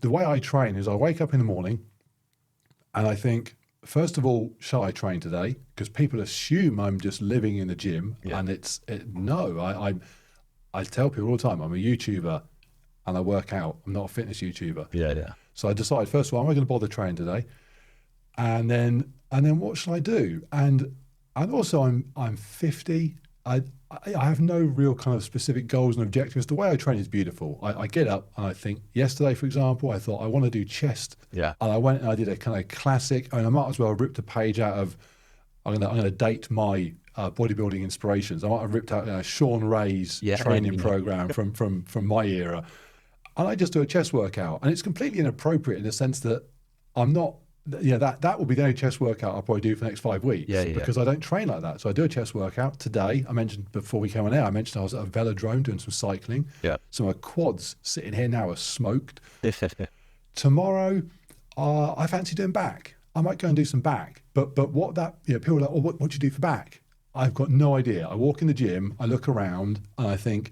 the way I train is I wake up in the morning and I think, first of all, shall I train today? Because people assume I'm just living in the gym, and no. I tell people all the time, I'm a YouTuber and I work out. I'm not a fitness YouTuber. Yeah. So I decided, first of all, am I going to bother training today? And then what shall I do? And also I'm 50. I have no real kind of specific goals and objectives. The way I train is beautiful. I get up and I think, yesterday, for example, I thought I want to do chest. Yeah. And I went and I did a kind of classic, and I might as well have ripped a page out of, I'm going to date my bodybuilding inspirations. I might have ripped out Sean Ray's training program from my era. And I just do a chest workout. And it's completely inappropriate in the sense that I'm not, that will be the only chest workout I'll probably do for the next 5 weeks because I don't train like that. So I do a chest workout today. I mentioned before we came on air, I mentioned I was at a velodrome doing some cycling. Yeah. So my quads sitting here now are smoked. Tomorrow, I fancy doing back. I might go and do some back. But what that, people are like, oh, what do you do for back? I've got no idea. I walk in the gym, I look around, and I think,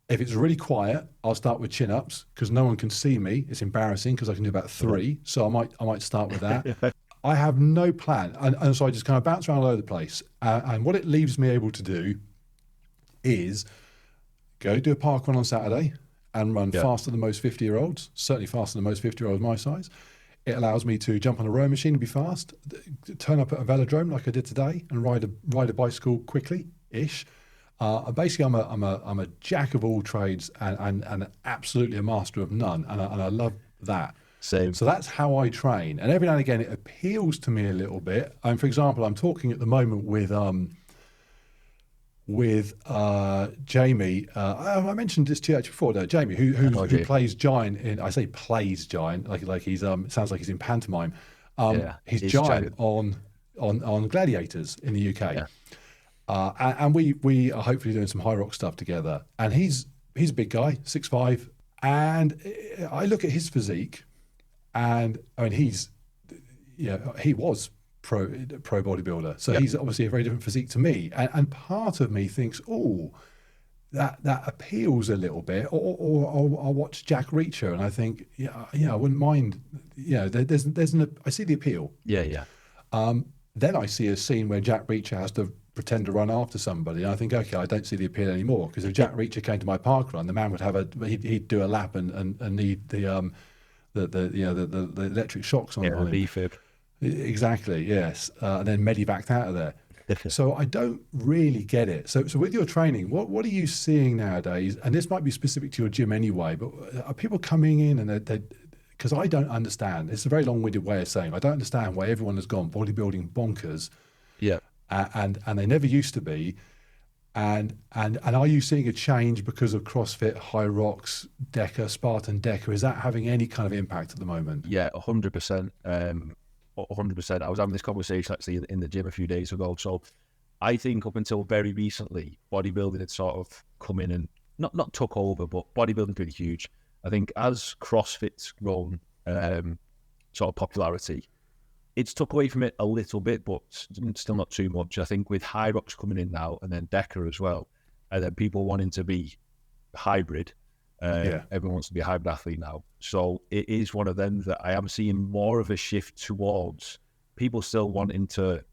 if it's really quiet, I'll start with chin-ups because no one can see me. It's embarrassing because I can do about 3. So I might start with that. I have no plan. And so I just kind of bounce around all over the place. And what it leaves me able to do is go do a park run on Saturday and run faster than most 50-year-olds, certainly faster than most 50-year-olds my size. It allows me to jump on a rowing machine and be fast, turn up at a velodrome like I did today and ride a bicycle quickly-ish. Basically, I'm a jack of all trades and absolutely a master of none, and I love that. Same. So that's how I train, and every now and again it appeals to me a little bit. And for example, I'm talking at the moment with Jamie. I mentioned this to you actually before, Jamie, who plays Giant in. I say plays Giant like he's sounds like he's in pantomime. He's Giant on Gladiators in the UK. Yeah. And we are hopefully doing some high rock stuff together. And he's a big guy, 6'5", and I look at his physique, and I mean he was pro bodybuilder, so he's obviously a very different physique to me. And part of me thinks, oh, that appeals a little bit. Or I'll watch Jack Reacher, and I think, I wouldn't mind. I see the appeal. Yeah. Then I see a scene where Jack Reacher has to pretend to run after somebody, and I think, okay, I don't see the appeal anymore, because if Jack Reacher came to my park run, the man would have he'd do a lap and need the electric shocks on him. The B-fib. Exactly, yes, and then medevaced out of there. So I don't really get it. So with your training, what are you seeing nowadays? And this might be specific to your gym anyway, but are people coming in and they because I don't understand. It's a very long-winded way of saying I don't understand why everyone has gone bodybuilding bonkers. Yeah. And they never used to be, and are you seeing a change because of CrossFit, High Rocks, Deca, Spartan Deca? Is that having any kind of impact at the moment? Yeah, 100%. 100%. I was having this conversation actually in the gym a few days ago. So I think up until very recently, bodybuilding had sort of come in and not took over, but bodybuilding pretty huge. I think as CrossFit's grown sort of popularity, it's took away from it a little bit, but still not too much. I think with High Rocks coming in now, and then Deca as well, and then people wanting to be hybrid, everyone wants to be a hybrid athlete now. So it is one of them that I am seeing more of a shift towards people still wanting to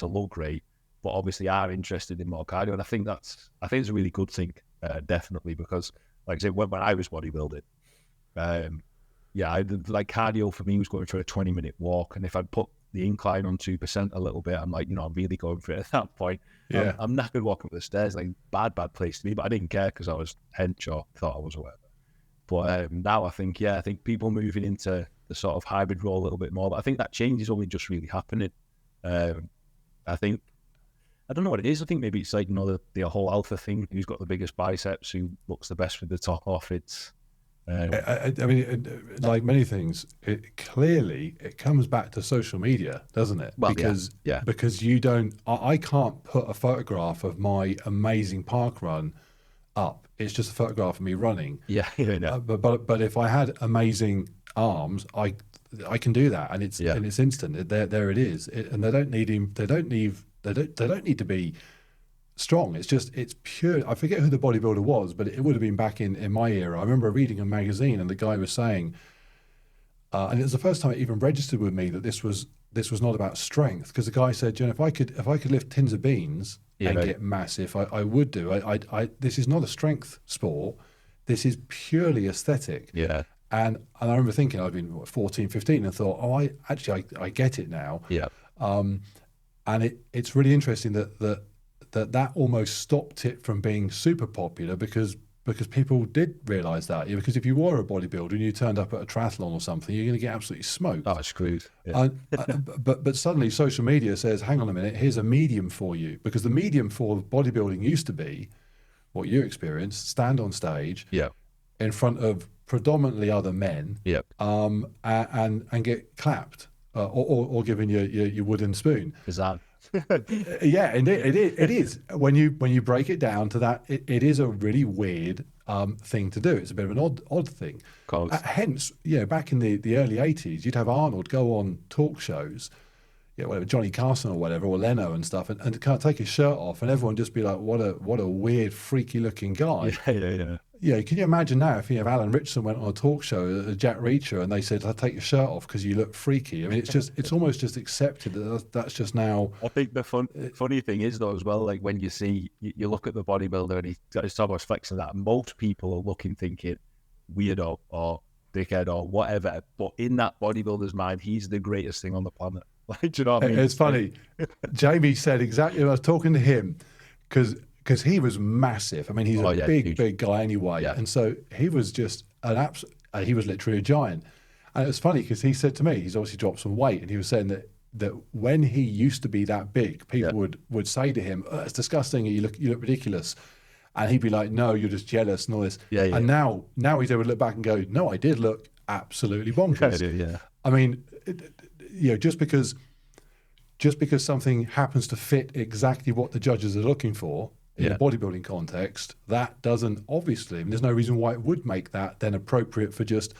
look great, but obviously are interested in more cardio. And I think it's a really good thing, definitely, because like I said, when I was bodybuilding, like cardio for me was going for a 20-minute walk, and if I'd put the incline on 2% a little bit, I'm like, I'm really going for it at that point. Yeah, I'm knackered walking up the stairs, like bad place to be, but I didn't care because I was hench or thought I was or whatever. But now I think people moving into the sort of hybrid role a little bit more, but I think that change is only just really happening. I think, I don't know what it is. I think maybe it's like, the whole alpha thing, who's got the biggest biceps, who looks the best with the top off. It's I mean, like many things, it comes back to social media, doesn't it? Well, because I can't put a photograph of my amazing park run up. It's just a photograph of me running. Yeah, but if I had amazing arms, I can do that, and it's instant. There it is, and they don't need to be strong. It's pure. I forget who the bodybuilder was, but it would have been back in my era. I remember reading a magazine, and the guy was saying And it was the first time it even registered with me that this was not about strength, because the guy said, if I could lift tins of beans and get massive, I would do. This is not a strength sport. This is purely aesthetic. Yeah. And I remember thinking, I'd been 14, 15 and thought, I get it now. Yeah. And it's really interesting that almost stopped it from being super popular, because people did realise that. Because if you were a bodybuilder and you turned up at a triathlon or something, you're going to get absolutely smoked. Oh, screwed. Yeah. But suddenly social media says, hang on a minute, here's a medium for you. Because the medium for bodybuilding used to be what you experienced: stand on stage in front of predominantly other men, and get clapped or given your wooden spoon. Bizarre. Yeah, and it is. When you break it down to that, it is a really weird thing to do. It's a bit of an odd thing. Hence, back in the early 80s, you'd have Arnold go on talk shows, whatever, Johnny Carson or whatever, or Leno and stuff, and can't take his shirt off, and everyone just be like, what a weird, freaky looking guy. Yeah, can you imagine now if Alan Richardson went on a talk show, Jack Reacher, and they said, I'll take your shirt off because you look freaky? I mean, it's almost just accepted that's just now. I think the funny thing is, though, as well, like when you look at the bodybuilder and he's got his almost flexing that, most people are looking thinking weirdo or dickhead or whatever, but in that bodybuilder's mind, he's the greatest thing on the planet. Like, do you know what I mean? It's funny. Jamie said exactly, I was talking to him because he was massive. I mean, he's a big guy anyway. Yeah. And so he was just he was literally a giant. And it was funny because he said to me, he's obviously dropped some weight, and he was saying that when he used to be that big, people would say to him, it's disgusting, you look ridiculous. And he'd be like, no, you're just jealous and all this. Yeah. And now he's able to look back and go, no, I did look absolutely bonkers. Yeah. I mean, just because something happens to fit exactly what the judges are looking for in a bodybuilding context, that doesn't obviously, there's no reason why it would make that then appropriate for just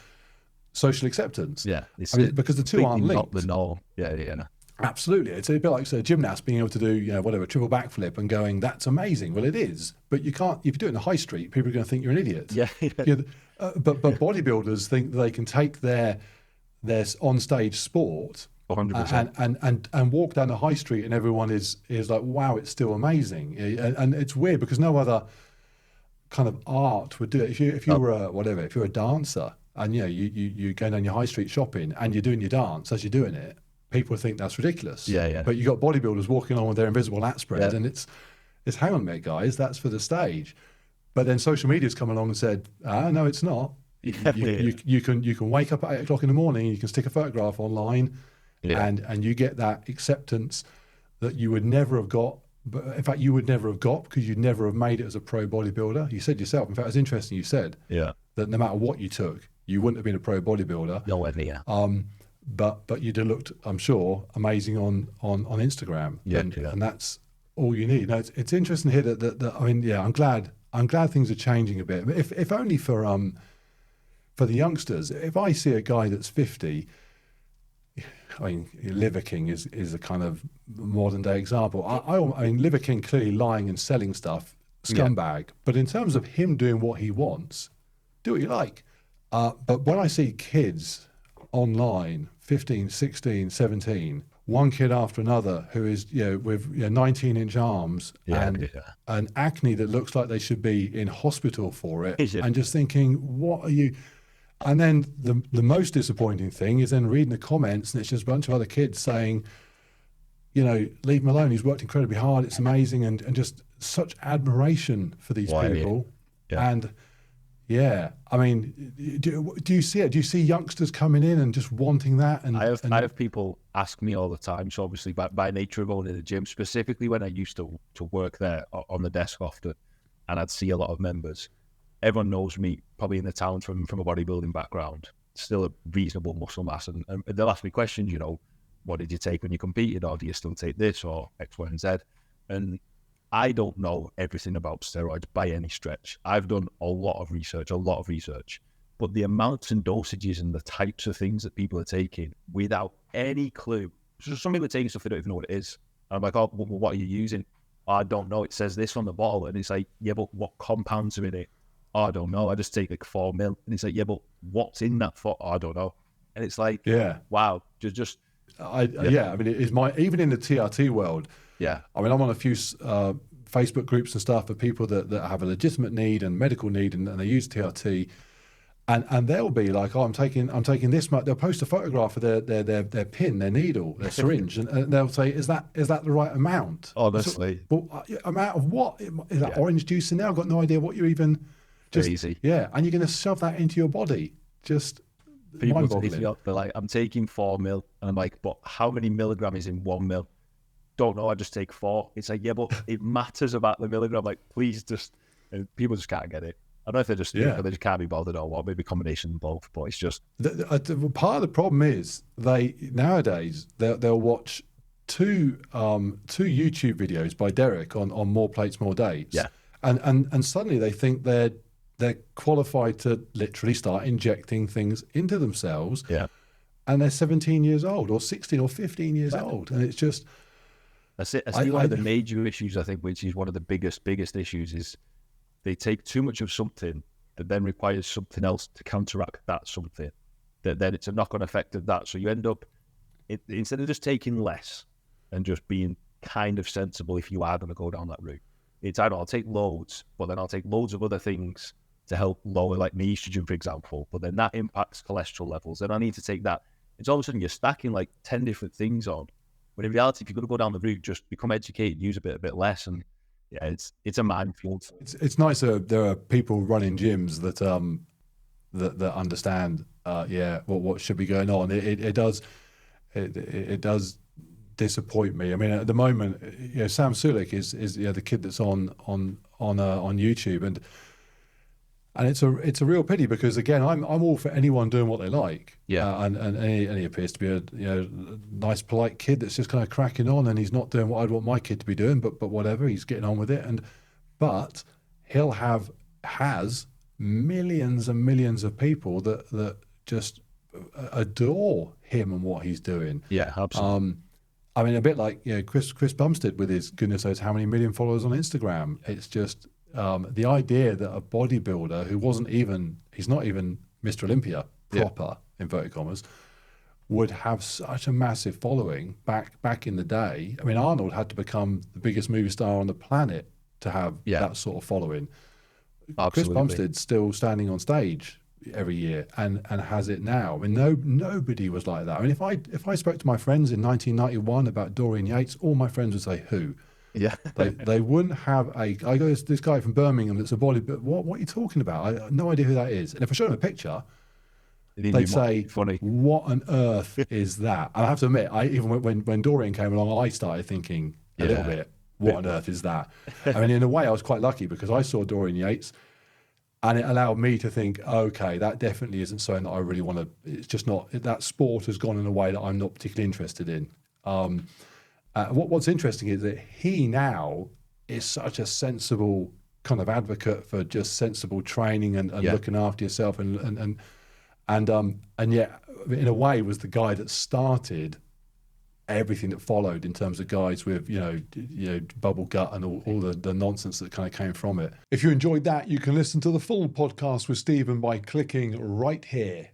social acceptance. Yeah. Because the two aren't linked. Not the null. Yeah. Absolutely. It's a bit like a gymnast being able to do, whatever, triple backflip and going, that's amazing. Well, it is. But you can't, if you do it in the high street, people are going to think you're an idiot. Yeah. But bodybuilders think they can take their on-stage sport 100%. and walk down the high street and everyone is like, wow, it's still amazing. And it's weird because no other kind of art would do it. If you were a dancer and you go down your high street shopping and you're doing your dance as you're doing it, people think that's ridiculous. Yeah. But you got bodybuilders walking on with their invisible lat spread, and it's hang on a minute, guys, that's for the stage. But then social media's come along and said, no, it's not. You can wake up at 8 o'clock in the morning, you can stick a photograph online, and you get that acceptance that you would never have got. But in fact, you would never have got because you'd never have made it as a pro bodybuilder. You said yourself, in fact, it's interesting you said that no matter what you took, you wouldn't have been a pro bodybuilder. Nowhere near. But you'd have looked, I'm sure, amazing on Instagram. And that's all you need. It's interesting to hear that I mean, I'm glad things are changing a bit. But if only for the youngsters. If I see a guy that's 50, I mean, Liver King is a kind of modern day example. I mean, Liver King clearly lying and selling stuff, scumbag. But in terms of him doing what he wants, do what you like. But when I see kids online, 15, 16, 17, one kid after another who is, with 19-inch arms and acne that looks like they should be in hospital for it, and just thinking, what are you? And then the most disappointing thing is then reading the comments, and it's just a bunch of other kids saying, leave him alone. He's worked incredibly hard. It's amazing, and just such admiration for these people. Yeah. And I mean, do you see it? Do you see youngsters coming in and just wanting that? And I have people ask me all the time. So obviously, by nature of owning the gym, specifically when I used to work there on the desk often, and I'd see a lot of members. Everyone knows me probably in the town from a bodybuilding background, still a reasonable muscle mass. And they'll ask me questions, what did you take when you competed? Or do you still take this or X, Y, and Z? And I don't know everything about steroids by any stretch. I've done a lot of research, but the amounts and dosages and the types of things that people are taking without any clue. So some people are taking stuff they don't even know what it is. And I'm like, oh, well, what are you using? I don't know. It says this on the bottle. And it's like, yeah, but what compounds are in it? I don't know. I just take like 4 mil. And it's like, yeah, but what's in that for? I don't know. And it's like, Yeah. wow, just I mean, it is even in the TRT world. yeah. I mean, I'm on a few Facebook groups and stuff for people that have a legitimate need and medical need, and they use TRT, and they'll be like, oh, I'm taking this much. They'll post a photograph of their pin, their needle, their syringe, and they'll say, is that the right amount? Honestly. So, well, amount of what? Is that orange juice in there? I've got no idea what you're even. Crazy. Yeah, and you're going to shove that into your body. Just people go me up. They're like, I'm taking 4 mil, and I'm like, but how many milligrams is in 1 mil? Don't know. I just take 4. It's like, yeah, but it matters about the milligram. Like, please just. And people just can't get it. I don't know if they're just they just can't be bothered or what. Maybe a combination of both. But it's just part of the problem is nowadays they'll watch two YouTube videos by Derek on More Plates More Days. Yeah, and suddenly they think they're qualified to literally start injecting things into themselves. Yeah, and they're 17 years old or 16 or 15 years old, and it's just. That's it. I see one of the major issues, I think, which is one of the biggest issues, is they take too much of something that then requires something else to counteract that something. That then it's a knock-on effect of that. So you end up, instead of just taking less and just being kind of sensible if you are going to go down that route, it's either I'll take loads, but then I'll take loads of other things to help lower, like my estrogen, for example, but then that impacts cholesterol levels. Then I need to take that. It's all of a sudden you're stacking like 10 different things on. When in reality, if you're going to go down the route, just become educated, use a bit less, and yeah, it's a minefield. It's nice that there are people running gyms that that understand what should be going on. It does disappoint me. I mean, at the moment, Sam Sulik is the kid that's on YouTube, and it's a real pity, because again, I'm all for anyone doing what they like. Yeah. And he appears to be a nice, polite kid that's just kind of cracking on, and he's not doing what I'd want my kid to be doing, but whatever, he's getting on with it. But he'll has millions and millions of people that just adore him and what he's doing. Yeah, absolutely. I mean, a bit like Chris Bumstead with his goodness knows how many million followers on Instagram. It's just the idea that a bodybuilder he's not even Mr. Olympia proper, inverted commas, would have such a massive following back in the day. I mean, Arnold had to become the biggest movie star on the planet to have that sort of following. Absolutely. Chris Bumstead's still standing on stage every year and has it now. I mean, nobody was like that. I mean, if I spoke to my friends in 1991 about Dorian Yates, all my friends would say, who? Yeah. they wouldn't have I go, this guy from Birmingham that's a bodybuilder. What are you talking about? I have no idea who that is. And if I show them a picture, they'd say, funny. What on earth is that? And I have to admit, even when Dorian came along, I started thinking a little bit, what on earth is that? I mean, in a way, I was quite lucky, because I saw Dorian Yates, and it allowed me to think, okay, that definitely isn't something that I really want to. It's just not, that sport has gone in a way that I'm not particularly interested in. What's interesting is that he now is such a sensible kind of advocate for just sensible training and looking after yourself, and yet in a way was the guy that started everything that followed in terms of guys with bubble gut and all the nonsense that kind of came from it. If you enjoyed that, you can listen to the full podcast with Stephen by clicking right here.